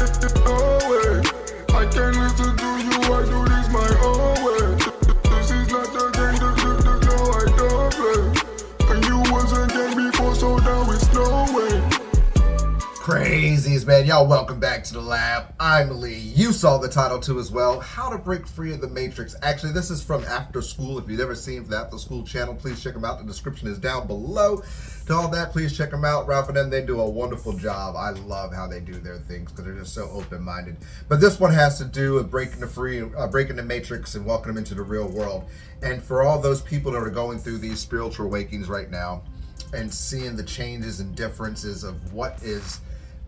No way. I can't listen to you, I do this my own way. This is not a game, no, I don't play. And you wasn't game before, so now it's no way. Crazies, man. Y'all welcome back to the lab. I'm Lee. You saw the title too as well. How to Break Free of the Matrix. Actually, this is from After School. If you've never seen the After School channel, please check them out. The description is down below. To all that, please check them out. Ralph and them, they do a wonderful job. I love how they do their things because they're just so open-minded. But this one has to do with breaking the matrix and welcoming them into the real world. And for all those people that are going through these spiritual awakenings right now and seeing the changes and differences of what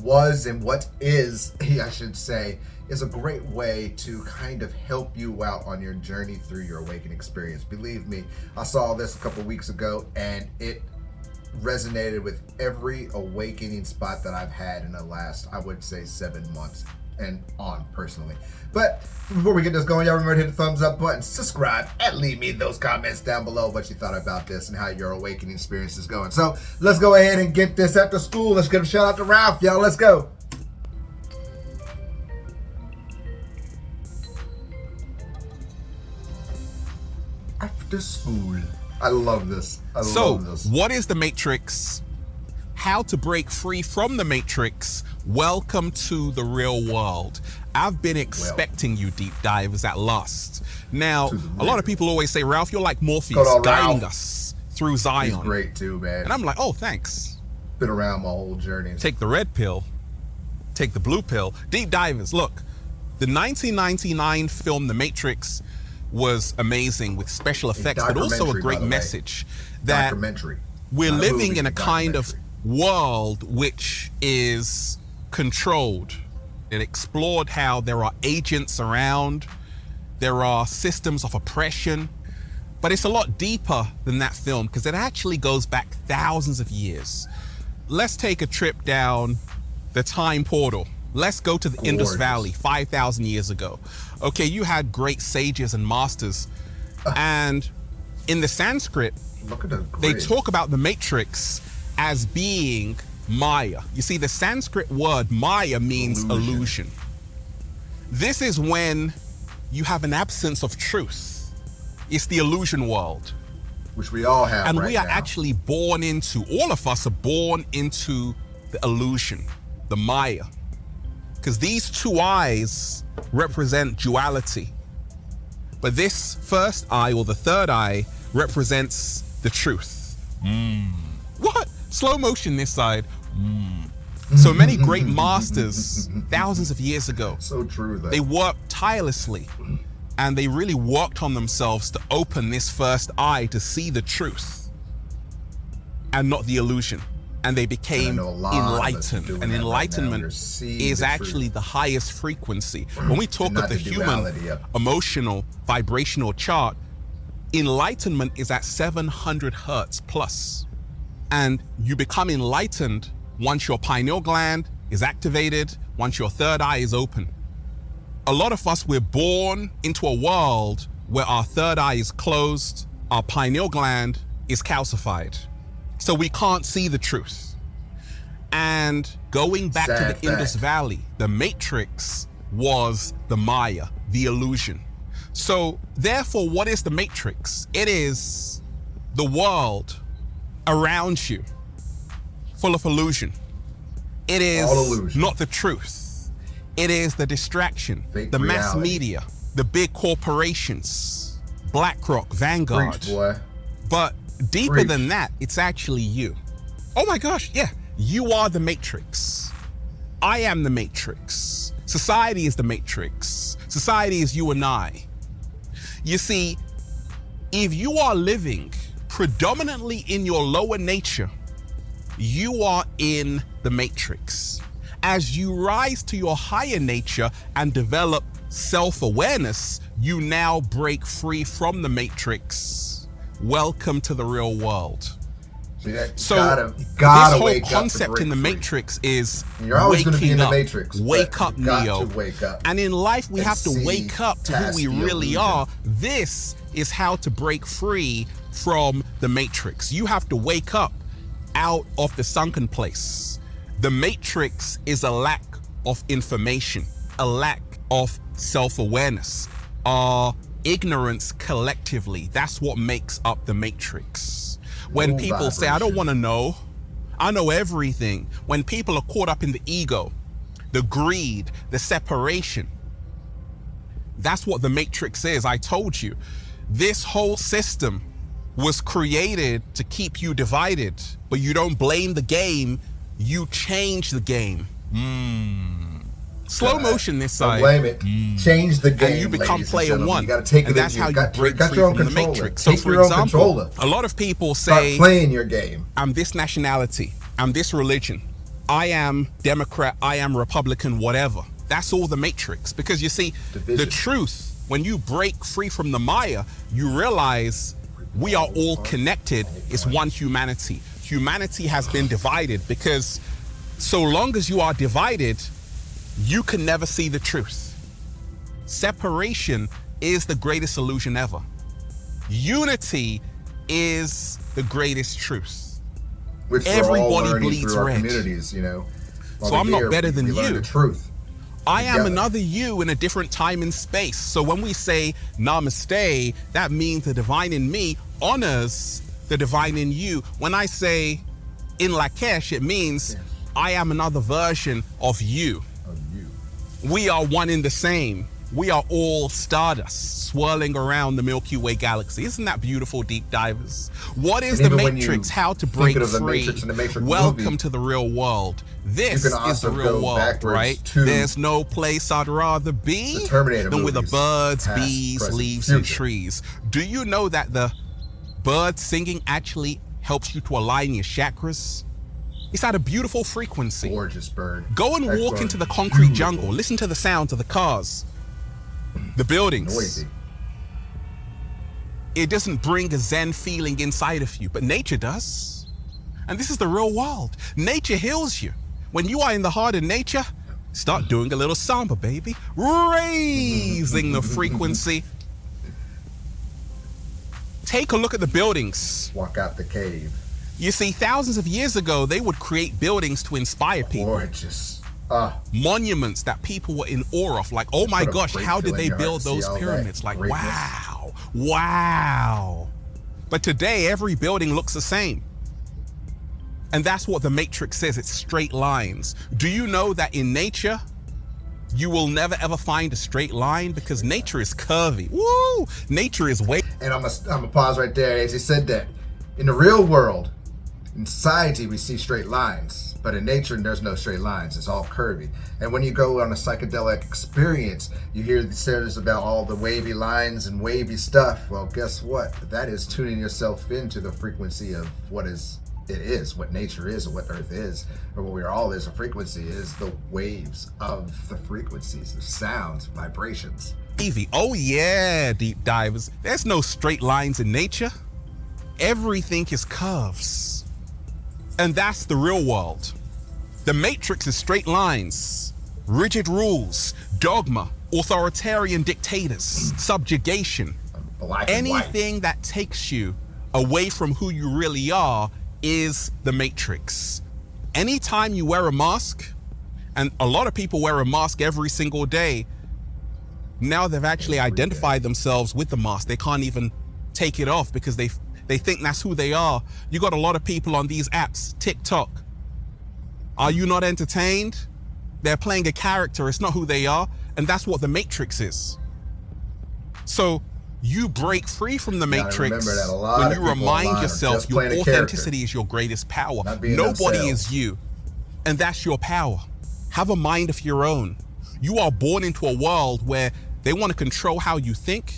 was and what is, I should say, is a great way to kind of help you out on your journey through your awakening experience. Believe me, I saw this a couple weeks ago and it resonated with every awakening spot that I've had in the last, I would say, 7 months and on personally. But before we get this going, y'all remember to hit the thumbs up button, subscribe, and leave me those comments down below what you thought about this and how your awakening experience is going. So let's go ahead and get this After School. Let's give a shout out to Ralph, y'all. Let's go. After School. I love this. I love this. What is the Matrix? How to break free from the Matrix? Welcome to the real world. I've been expecting you deep divers at last. Now, a lot of people always say, Ralph, you're like Morpheus, guiding us through Zion. He's great too, man. And I'm like, oh, thanks. Been around my whole journey. Take the red pill, take the blue pill. Deep divers, look, the 1999 film, The Matrix, was amazing with special effects, but also a great message that we're living in a kind of world which is controlled. It explored how there are agents around, there are systems of oppression, but it's a lot deeper than that film because it actually goes back thousands of years. Let's take a trip down the time portal. Let's go to the Indus Valley 5,000 years ago. Okay, you had great sages and masters, and in the Sanskrit, they talk about the Matrix as being Maya. You see, the Sanskrit word Maya means illusion. This is when you have an absence of truth. It's the illusion world. Which we all have, and we are actually born into, all of us are born into the illusion, the Maya. Because these two eyes represent duality. But this first eye, or the third eye, represents the truth. What? Slow motion this side. So many great masters, thousands of years ago, so true, they worked tirelessly and they really worked on themselves to open this first eye to see the truth and not the illusion. And they became enlightened. And enlightenment is actually the highest frequency. When we talk of the human emotional vibrational chart, enlightenment is at 700 hertz plus. And you become enlightened once your pineal gland is activated, once your third eye is open. A lot of us, we're born into a world where our third eye is closed, our pineal gland is calcified. So we can't see the truth. And going back to the Indus Valley, the Matrix was the Maya, the illusion. So therefore, what is the Matrix? It is the world around you, full of illusion. It is not the truth. It is the distraction, the mass media, the big corporations, BlackRock, Vanguard. Preach, boy. But deeper than that, it's actually you. Oh my gosh, yeah. You are the Matrix. I am the Matrix. Society is the Matrix. Society is you and I. You see, if you are living predominantly in your lower nature, you are in the Matrix. As you rise to your higher nature and develop self-awareness, you now break free from the Matrix. Welcome to the real world. See, so gotta this whole concept in the Matrix is waking up. Wake up, Neo. And in life, we have to wake up to who we really are. This is how to break free from the Matrix. You have to wake up out of the sunken place. The Matrix is a lack of information, a lack of self-awareness, our ignorance collectively. That's what makes up the matrix. When people say, I don't want to know, I know everything. When people are caught up in the ego, the greed, the separation, that's what the matrix is. I told you, this whole system was created to keep you divided, but you don't blame the game, you change the game. Slow motion this side. Don't blame it. Change the game. And you become player one. You got to take it. And that's how you break free from the matrix. So, for example, a lot of people say, start playing your game. I'm this nationality, I'm this religion, I am Democrat, I am Republican, whatever. That's all the matrix. Because you see, the truth, when you break free from the Maya, you realize we are all connected. It's one humanity. Humanity has been divided because so long as you are divided, you can never see the truth. Separation is the greatest illusion ever. Unity is the greatest truth. Which everybody bleeds red. Communities, you know. So I'm not better than you. The truth. I am another you in a different time and space. So when we say namaste, that means the divine in me honors the divine in you. When I say in Lakesh, it means I am another version of you. We are one in the same. We are all stardust swirling around the Milky Way galaxy. Isn't that beautiful, deep divers? What is the matrix? How to break free? Welcome to the real world. This is the real world, right? There's no place I'd rather be than with the birds, bees, leaves, and trees. Do you know that the bird singing actually helps you to align your chakras? It's at a beautiful frequency. Gorgeous bird. Go and walk into the concrete jungle. Listen to the sounds of the cars, the buildings. Noisy. It doesn't bring a Zen feeling inside of you, but nature does. And this is the real world. Nature heals you. When you are in the heart of nature, start doing a little samba, baby. Raising the frequency. Take a look at the buildings. Walk out the cave. You see, thousands of years ago, they would create buildings to inspire people. Gorgeous. Monuments that people were in awe of. Like, oh my gosh, how did they build those pyramids? Like, wow, wow. But today, every building looks the same. And that's what the matrix says. It's straight lines. Do you know that in nature, you will never ever find a straight line because nature is curvy. Woo! Nature is way. And I'm gonna pause right there. As he said that, in the real world, in society, we see straight lines, but in nature, there's no straight lines. It's all curvy. And when you go on a psychedelic experience, you hear the stories about all the wavy lines and wavy stuff. Well, guess what? That is tuning yourself into the frequency of what nature is, or what Earth is, or what we all is. A frequency is the waves of the frequencies, the sounds, vibrations. Evie, oh yeah, deep divers. There's no straight lines in nature. Everything is curves. And that's the real world. The matrix is straight lines, rigid rules, dogma, authoritarian dictators, subjugation. Anything that takes you away from who you really are is the matrix. Anytime you wear a mask, and a lot of people wear a mask every single day, now they've actually identified themselves with the mask. They can't even take it off because they think that's who they are. You got a lot of people on these apps, TikTok. Are you not entertained? They're playing a character, it's not who they are, and that's what the matrix is. So you break free from the matrix when you remind yourself your authenticity is your greatest power. Nobody is you, and that's your power. Have a mind of your own. You are born into a world where they want to control how you think,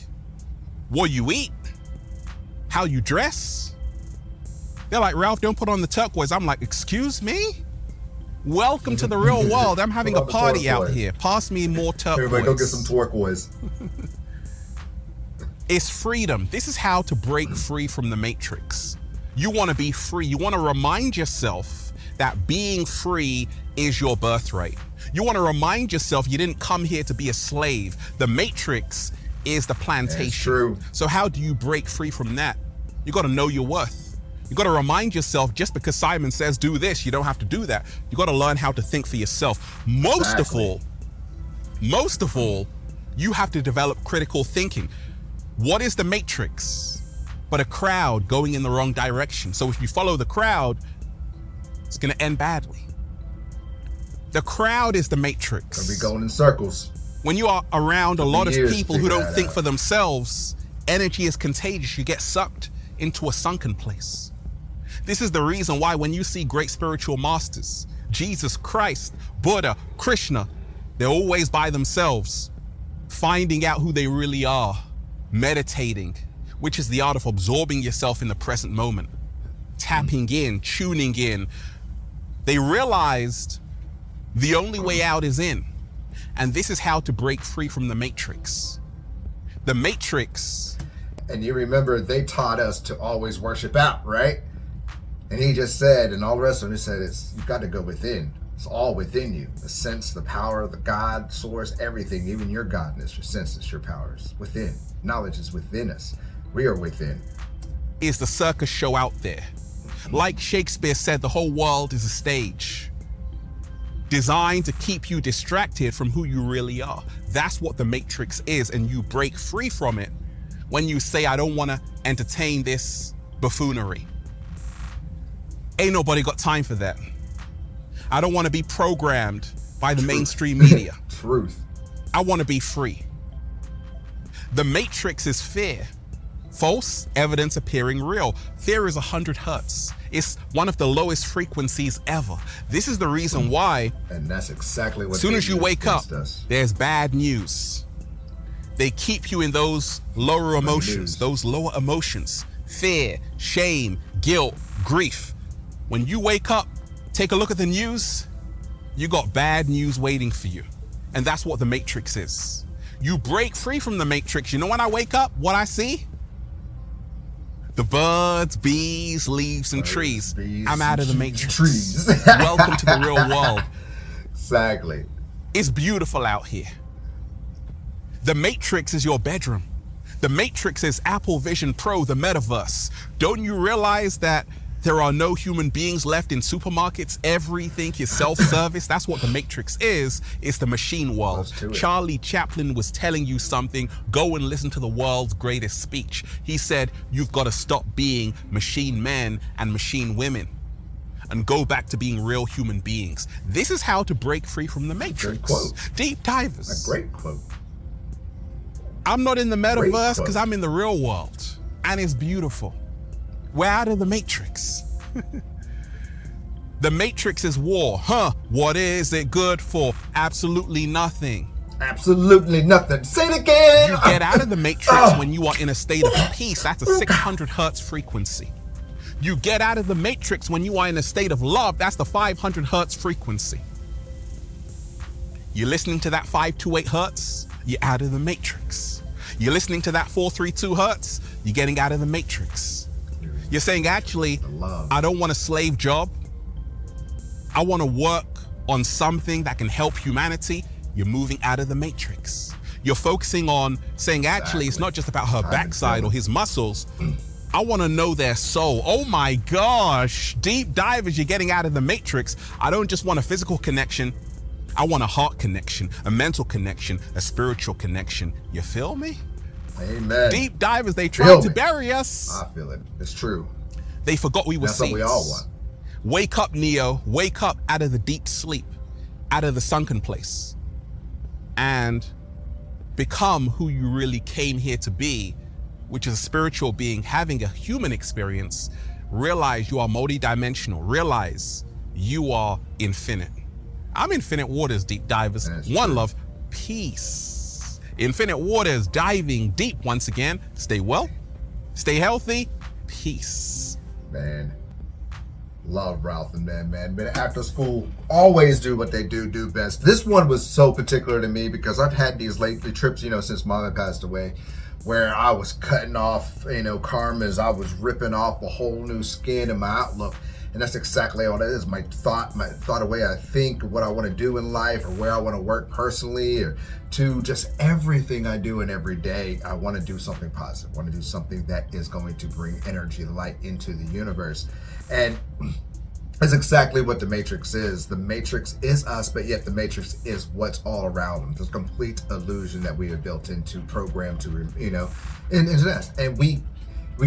what you eat, how you dress. They're like, Ralph, don't put on the turquoise. I'm like, excuse me? Welcome to the real world. I'm having a party out here. Pass me more turquoise. Everybody go get some turquoise. It's freedom. This is how to break free from the matrix. You want to be free. You want to remind yourself that being free is your birthright. You want to remind yourself you didn't come here to be a slave. The matrix is the plantation. That's true. So how do you break free from that? You got to know your worth. You got to remind yourself, just because Simon says do this, you don't have to do that. You got to learn how to think for yourself. Most of all, you have to develop critical thinking. What is the matrix but a crowd going in the wrong direction? So if you follow the crowd, it's going to end badly. The crowd is the matrix. Gonna be going in circles. When you are around a lot of people who don't think for themselves, energy is contagious. You get sucked into a sunken place. This is the reason why when you see great spiritual masters, Jesus Christ, Buddha, Krishna, they're always by themselves, finding out who they really are, meditating, which is the art of absorbing yourself in the present moment, tapping in, tuning in. They realized the only way out is in. And this is how to break free from the matrix. The matrix. And you remember they taught us to always worship out, right? And he just said, and all the rest of them, he said, you've got to go within. It's all within you. The sense, the power, the God, source, everything, even your godness, your senses, your powers, within. Knowledge is within us. We are within. Is the circus show out there. Like Shakespeare said, the whole world is a stage designed to keep you distracted from who you really are. That's what the matrix is, and you break free from it when you say, I don't want to entertain this buffoonery. Ain't nobody got time for that. I don't want to be programmed by the mainstream media. Truth. I want to be free. The matrix is fear. False evidence appearing real. Fear is 100 hertz. It's one of the lowest frequencies ever. This is the reason why. And that's exactly what. As soon as you wake up, there's bad news. They keep you in those lower emotions, those lower emotions. Fear, shame, guilt, grief. When you wake up, take a look at the news, you got bad news waiting for you. And that's what the matrix is. You break free from the matrix. You know when I wake up, what I see? The birds, bees, leaves, and trees. I'm out of the matrix. Trees. Welcome to the real world. Exactly. It's beautiful out here. The matrix is your bedroom. The matrix is Apple Vision Pro, the metaverse. Don't you realize that there are no human beings left in supermarkets? Everything is self-service. That's what the matrix is. It's the machine world. Charlie Chaplin was telling you something. Go and listen to the world's greatest speech. He said, you've got to stop being machine men and machine women and go back to being real human beings. This is how to break free from the matrix. Good quote. Deep divers. A great quote. I'm not in the metaverse because I'm in the real world, and it's beautiful. We're out of the matrix. The matrix is war. What is it good for? Absolutely nothing. Absolutely nothing. Say it again. You get out of the matrix when you are in a state of peace. That's a 600 hertz frequency. You get out of the matrix when you are in a state of love. That's the 500 hertz frequency. You're listening to that 528 hertz, you're out of the matrix. You're listening to that 432 hertz, you're getting out of the matrix. You're saying, actually, I don't want a slave job. I want to work on something that can help humanity. You're moving out of the matrix. You're focusing on saying, actually, it's not just about her backside or his muscles. I want to know their soul. Oh my gosh, deep divers, you're getting out of the matrix. I don't just want a physical connection. I want a heart connection, a mental connection, a spiritual connection. You feel me? Amen. Deep divers, they tried to bury us. I feel it. It's true. They forgot we were seeds. That's what we all want. Wake up, Neo. Wake up out of the deep sleep, out of the sunken place, and become who you really came here to be, which is a spiritual being having a human experience. Realize you are multidimensional. Realize you are infinite. I'm infinite waters, deep divers. One love, peace. Infinite waters, diving deep once again. Stay well, stay healthy, peace. Man, love Ralph and man. But after school, always do what they do best. This one was so particular to me because I've had these lately trips, since Mama passed away, where I was cutting off, karmas. I was ripping off a whole new skin in my outlook. And that's exactly all it is. My thought, the way I think, what I want to do in life, or where I want to work personally, or to just everything I do in every day. I want to do something positive. I want to do something that is going to bring energy, light into the universe. And that's exactly what the Matrix is. The Matrix is us, but yet the Matrix is what's all around them. This complete illusion that we have built into, programmed to, into this. And we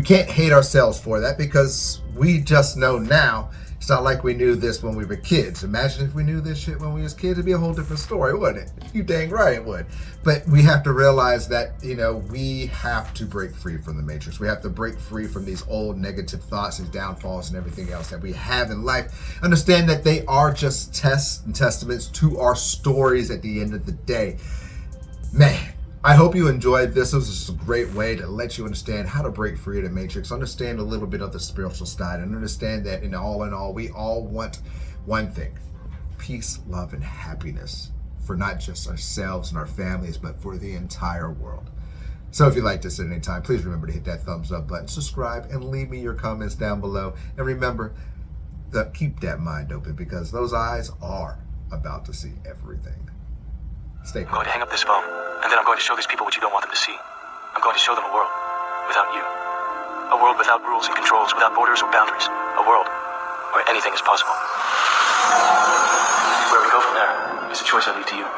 can't hate ourselves for that, because we just know now. It's not like we knew this when we were kids. Imagine if we knew this shit when we was kids, it'd be a whole different story, wouldn't it? You dang right it would. But we have to realize that, we have to break free from the Matrix. We have to break free from these old negative thoughts and downfalls and everything else that we have in life. Understand that they are just tests and testaments to our stories at the end of the day. Man, I hope you enjoyed this. This was a great way to let you understand how to break free of the Matrix, understand a little bit of the spiritual side, and understand that in all, we all want one thing: peace, love, and happiness for not just ourselves and our families, but for the entire world. So if you like this at any time, please remember to hit that thumbs up button, subscribe, and leave me your comments down below. And remember to keep that mind open, because those eyes are about to see everything. Stay calm. I'm going to hang up this phone, and then I'm going to show these people what you don't want them to see. I'm going to show them a world without you. A world without rules and controls, without borders or boundaries. A world where anything is possible. Where we go from there is a choice I leave to you.